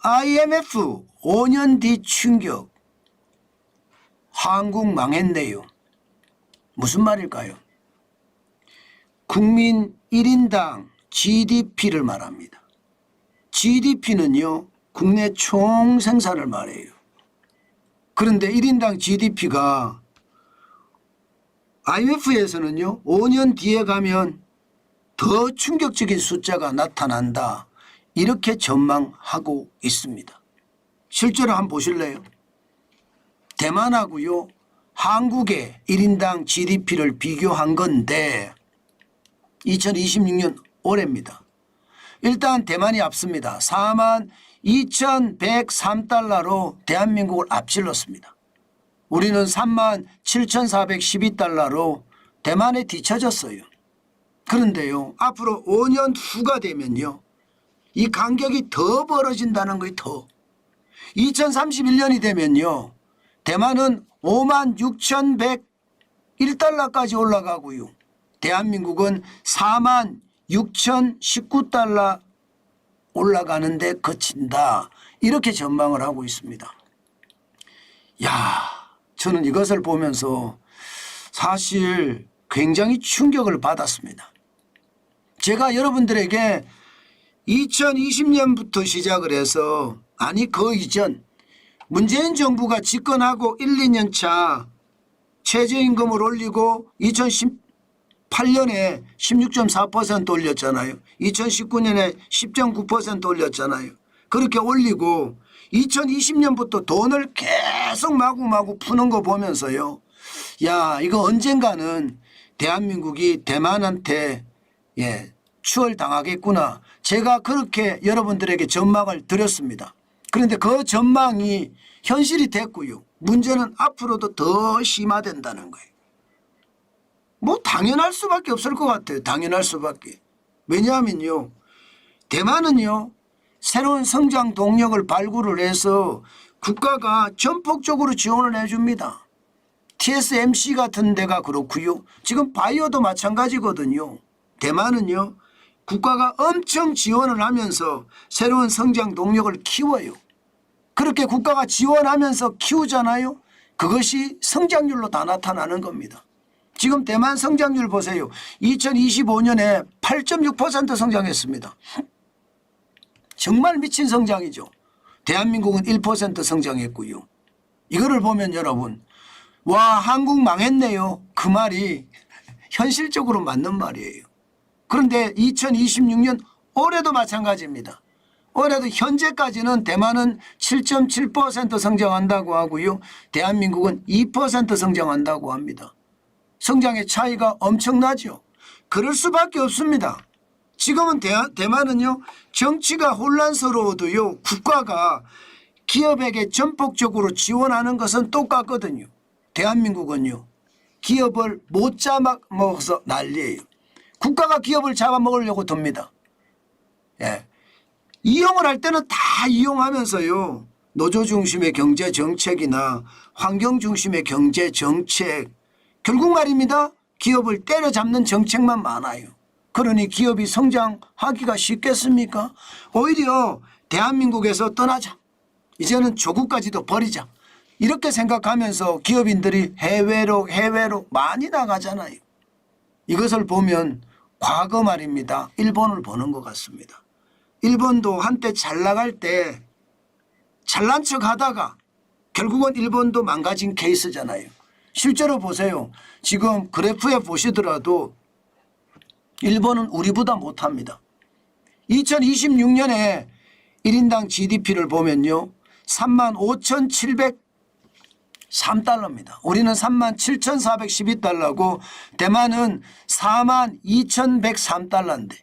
IMF 5년 뒤 충격. 한국 망했네요. 무슨 말일까요? 국민 1인당 GDP를 말합니다. GDP는요, 국내 총생산을 말해요. 그런데 1인당 GDP가 IMF에서는요, 5년 뒤에 가면 더 충격적인 숫자가 나타난다. 이렇게 전망하고 있습니다. 실제로 한번 보실래요? 대만하고요, 한국의 1인당 GDP를 비교한 건데 2026년 올해입니다. 일단 대만이 앞섭니다. 42,103달러로 대한민국을 앞질렀습니다. 우리는 37,412달러로 대만에 뒤처졌어요. 그런데요, 앞으로 5년 후가 되면요, 이 간격이 더 벌어진다는 거예요. 더. 2031년이 되면요, 대만은 56,101달러까지 올라가고요, 대한민국은 46,019달러 올라가는데 그친다. 이렇게 전망을 하고 있습니다. 야, 저는 이것을 보면서 사실 굉장히 충격을 받았습니다. 제가 여러분들에게 2020년부터 시작을 해서, 아니 그 이전 문재인 정부가 집권하고 1, 2년 차 최저임금을 올리고 2018년에 16.4% 올렸잖아요. 2019년에 10.9% 올렸잖아요. 그렇게 올리고 2020년부터 돈을 계속 마구마구 푸는 거 보면서요, 야, 이거 언젠가는 대한민국이 대만한테 추월당하겠구나. 제가 그렇게 여러분들에게 전망을 드렸습니다. 그런데 그 전망이 현실이 됐고요. 문제는 앞으로도 더 심화된다는 거예요. 뭐 당연할 수밖에 없을 것 같아요. 당연할 수밖에. 왜냐하면요, 대만은요, 새로운 성장 동력을 발굴을 해서 국가가 전폭적으로 지원을 해줍니다. TSMC 같은 데가 그렇고요. 지금 바이오도 마찬가지거든요. 대만은요, 국가가 엄청 지원을 하면서 새로운 성장 동력을 키워요. 그렇게 국가가 지원하면서 키우잖아요. 그것이 성장률로 다 나타나는 겁니다. 지금 대만 성장률 보세요. 2025년에 8.6% 성장했습니다. 정말 미친 성장이죠. 대한민국은 1% 성장했고요. 이거를 보면 여러분, 와, 한국 망했네요. 그 말이 현실적으로 맞는 말이에요. 그런데 2026년 올해도 마찬가지입니다. 올해도 현재까지는 대만은 7.7% 성장한다고 하고요, 대한민국은 2% 성장한다고 합니다. 성장의 차이가 엄청나죠. 그럴 수밖에 없습니다. 지금은 대만은요, 정치가 혼란스러워도요, 국가가 기업에게 전폭적으로 지원하는 것은 똑같거든요. 대한민국은요, 기업을 못 잡아먹어서 난리예요. 국가가 기업을 잡아먹으려고 듭니다. 예. 이용을 할 때는 다 이용하면서요, 노조 중심의 경제 정책이나 환경 중심의 경제 정책, 결국 말입니다, 기업을 때려잡는 정책만 많아요. 그러니 기업이 성장하기가 쉽겠습니까? 오히려 대한민국에서 떠나자, 이제는 조국까지도 버리자, 이렇게 생각하면서 기업인들이 해외로 많이 나가잖아요. 이것을 보면 과거 말입니다, 일본을 보는 것 같습니다. 일본도 한때 잘 나갈 때 잘난 척 하다가 결국은 일본도 망가진 케이스잖아요. 실제로 보세요. 지금 그래프에 보시더라도 일본은 우리보다 못합니다. 2026년에 1인당 GDP를 보면요, 35,703달러입니다. 우리는 37,412달러고 대만은 42,103달러인데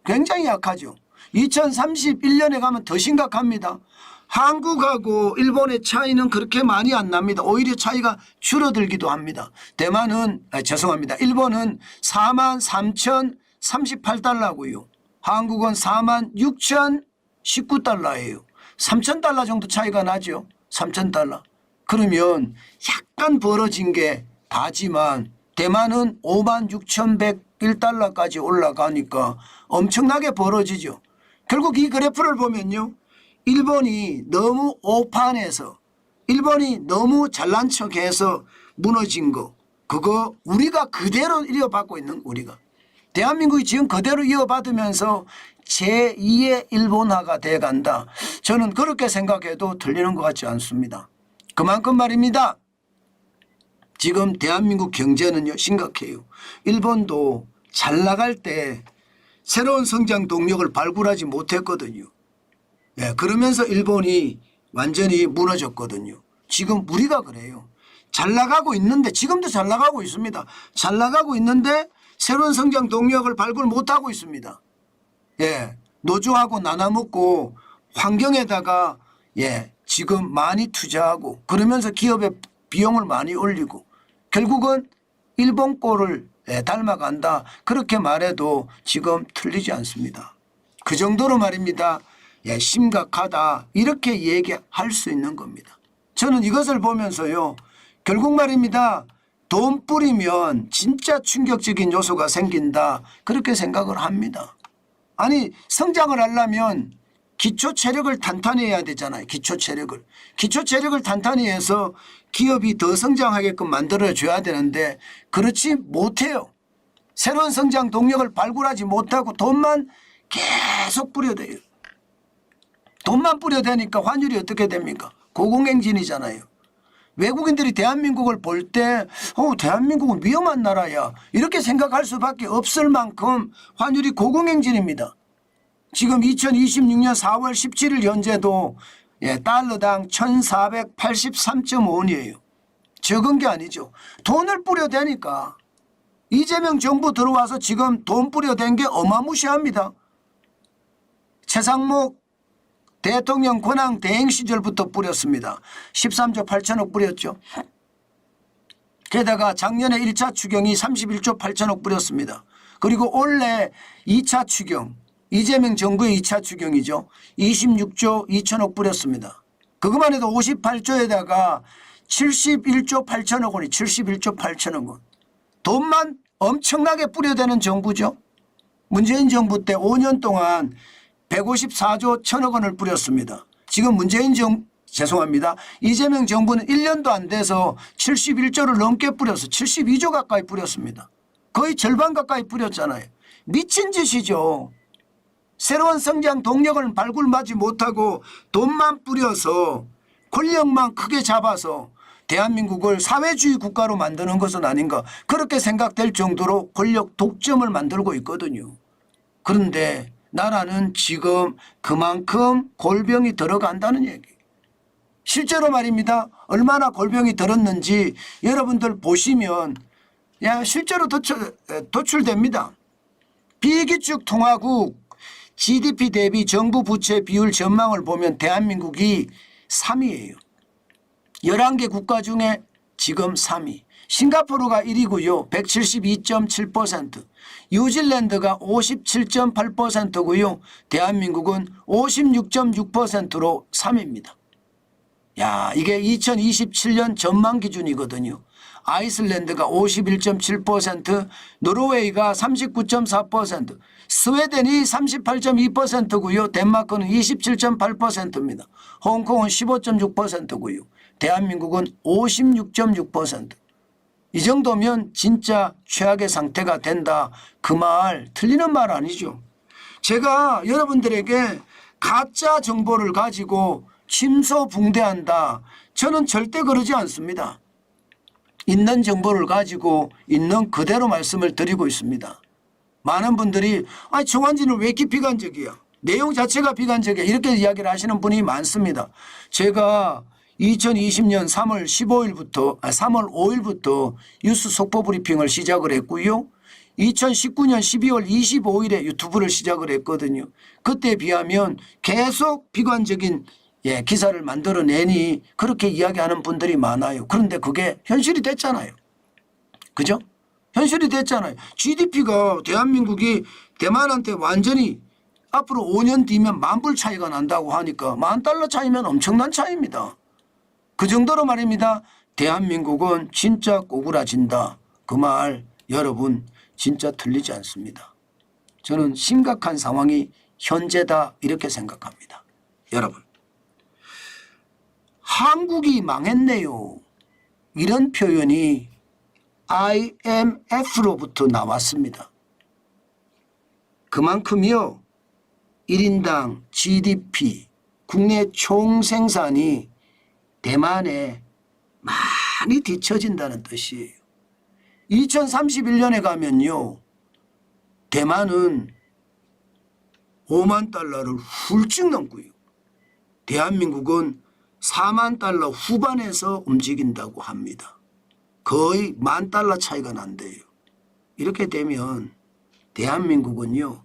굉장히 약하죠. 2031년에 가면 더 심각합니다. 한국하고 일본의 차이는 그렇게 많이 안 납니다. 오히려 차이가 줄어들기도 합니다. 죄송합니다. 일본은 43,038달러고요. 한국은 46,019달러예요. 3,000달러 정도 차이가 나죠. 3,000달러. 그러면 약간 벌어진 게 다지만 대만은 56,101달러까지 올라가니까 엄청나게 벌어지죠. 결국 이 그래프를 보면요, 일본이 너무 오판해서 일본이 너무 잘난 척해서 무너진 거 그거 우리가 그대로 이어받고 있는 우리가 대한민국이 지금 그대로 이어받으면서 제2의 일본화가 돼간다. 저는 그렇게 생각해도 틀리는 것 같지 않습니다. 그만큼 말입니다. 지금 대한민국 경제는요 심각해요. 일본도 잘 나갈 때 새로운 성장 동력을 발굴하지 못했거든요. 예, 그러면서 일본이 완전히 무너졌거든요. 지금 우리가 그래요. 잘 나가고 있는데 지금도 잘 나가고 있습니다. 잘 나가고 있는데 새로운 성장 동력을 발굴 못하고 있습니다. 예, 노조하고 나눠먹고 환경에다가 예, 지금 많이 투자하고 그러면서 기업의 비용을 많이 올리고 결국은 일본 꼴을 닮아간다. 그렇게 말해도 지금 틀리지 않습니다. 그 정도로 말입니다. 예, 심각하다 이렇게 얘기할 수 있는 겁니다. 저는 이것을 보면서요. 결국 말입니다. 돈 뿌리면 진짜 충격적인 요소가 생긴다. 그렇게 생각을 합니다. 아니 성장을 하려면 기초 체력을 탄탄히 해야 되잖아요. 기초 체력을 탄탄히 해서 기업이 더 성장하게끔 만들어줘야 되는데 그렇지 못해요. 새로운 성장 동력을 발굴하지 못하고 돈만 계속 뿌려대요. 돈만 뿌려대니까 환율이 어떻게 됩니까? 고공행진이잖아요. 외국인들이 대한민국을 볼 때 대한민국은 위험한 나라야 이렇게 생각할 수밖에 없을 만큼 환율이 고공행진입니다. 지금 2026년 4월 17일 현재도 달러당 1483.5원이에요. 적은 게 아니죠. 돈을 뿌려대니까 이재명 정부 들어와서 지금 돈 뿌려댄 게 어마무시합니다. 최상목 대통령 권한 대행 시절부터 뿌렸습니다. 13조 8천억 뿌렸죠. 게다가 작년에 1차 추경이 31조 8천억 뿌렸습니다. 그리고 올해 2차 추경 이재명 정부의 2차 추경이죠. 26조 2천억 뿌렸습니다. 그것만 해도 58조에다가 71조 8천억 원이 71조 8천억 원. 돈만 엄청나게 뿌려대는 정부죠. 문재인 정부 때 5년 동안 154조 1천억 원을 뿌렸습니다. 지금 죄송합니다. 이재명 정부는 1년도 안 돼서 71조를 넘게 뿌려서 72조 가까이 뿌렸습니다. 거의 절반 가까이 뿌렸잖아요. 미친 짓이죠. 새로운 성장 동력을 발굴하지 못하고 돈만 뿌려서 권력만 크게 잡아서 대한민국을 사회주의 국가로 만드는 것은 아닌가 그렇게 생각될 정도로 권력 독점을 만들고 있거든요. 그런데 나라는 지금 그만큼 골병이 들어간다는 얘기. 실제로 말입니다. 얼마나 골병이 들었는지 여러분들 보시면 실제로 도출됩니다. 비기축 통화국 GDP 대비 정부 부채 비율 전망을 보면 대한민국이 3위예요. 11개 국가 중에 지금 3위. 싱가포르가 1위고요. 172.7%. 뉴질랜드가 57.8%고요. 대한민국은 56.6%로 3위입니다. 야, 이게 2027년 전망 기준이거든요. 아이슬란드가 51.7%, 노르웨이가 39.4%, 스웨덴이 38.2%고요. 덴마크는 27.8%입니다. 홍콩은 15.6%고요. 대한민국은 56.6%. 이 정도면 진짜 최악의 상태가 된다. 그 말 틀리는 말 아니죠. 제가 여러분들에게 가짜 정보를 가지고 침소붕대한다. 저는 절대 그러지 않습니다. 있는 정보를 가지고 있는 그대로 말씀을 드리고 있습니다. 많은 분들이 정한진은 왜 이렇게 비관적이야? 내용 자체가 비관적이야. 이렇게 이야기를 하시는 분이 많습니다. 제가 2020년 3월 5일부터 뉴스 속보 브리핑을 시작을 했고요. 2019년 12월 25일에 유튜브를 시작을 했거든요. 그때에 비하면 계속 비관적인 기사를 만들어내니 그렇게 이야기하는 분들이 많아요. 그런데 그게 현실이 됐잖아요. 그죠? 현실이 됐잖아요. GDP가 대한민국이 대만한테 완전히 앞으로 5년 뒤면 $10,000불 차이가 난다고 하니까 $10,000 차이면 엄청난 차이입니다. 그 정도로 말입니다. 대한민국은 진짜 꼬꾸라진다. 그 말 여러분 진짜 틀리지 않습니다. 저는 심각한 상황이 현재다 이렇게 생각합니다. 여러분. 한국이 망했네요. 이런 표현이 IMF로부터 나왔습니다. 그만큼요 1인당 GDP 국내 총생산이 대만에 많이 뒤처진다는 뜻이에요. 2031년에 가면요 대만은 5만 달러를 훌쩍 넘고요. 대한민국은 4만 달러 후반에서 움직인다고 합니다. 거의 10,000달러 차이가 난대요. 이렇게 되면 대한민국은요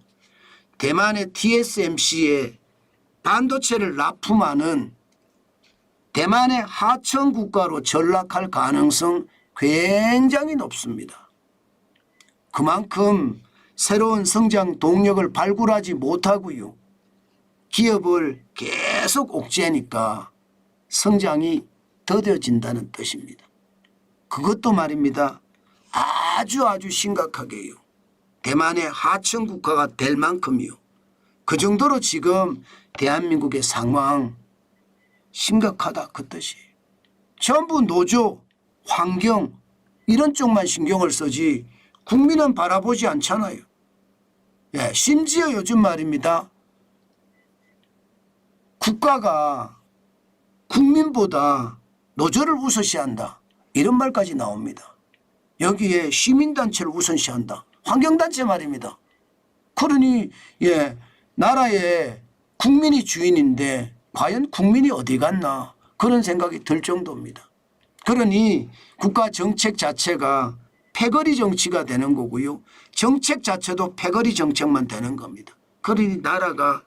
대만의 TSMC에 반도체를 납품하는 대만의 하청 국가로 전락할 가능성 굉장히 높습니다. 그만큼 새로운 성장 동력을 발굴하지 못하고요. 기업을 계속 옥죄니까 성장이 더뎌진다는 뜻입니다. 그것도 말입니다. 아주 심각하게요. 대만의 하청 국가가 될 만큼이요. 그 정도로 지금 대한민국의 상황 심각하다 그 뜻이에요. 전부 노조, 환경 이런 쪽만 신경을 쓰지 국민은 바라보지 않잖아요. 예, 심지어 요즘 말입니다. 국가가 국민보다 노조를 우선시한다. 이런 말까지 나옵니다. 여기에 시민단체를 우선시한다. 환경단체 말입니다. 그러니 나라의 국민이 주인인데 과연 국민이 어디 갔나 그런 생각이 들 정도입니다. 그러니 국가 정책 자체가 패거리 정치가 되는 거고요. 정책 자체도 패거리 정책만 되는 겁니다. 그러니 나라가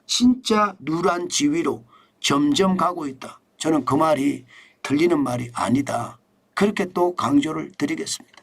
진짜 누란 지위로 점점 가고 있다. 저는 그 말이 틀리는 말이 아니다. 그렇게 또 강조를 드리겠습니다.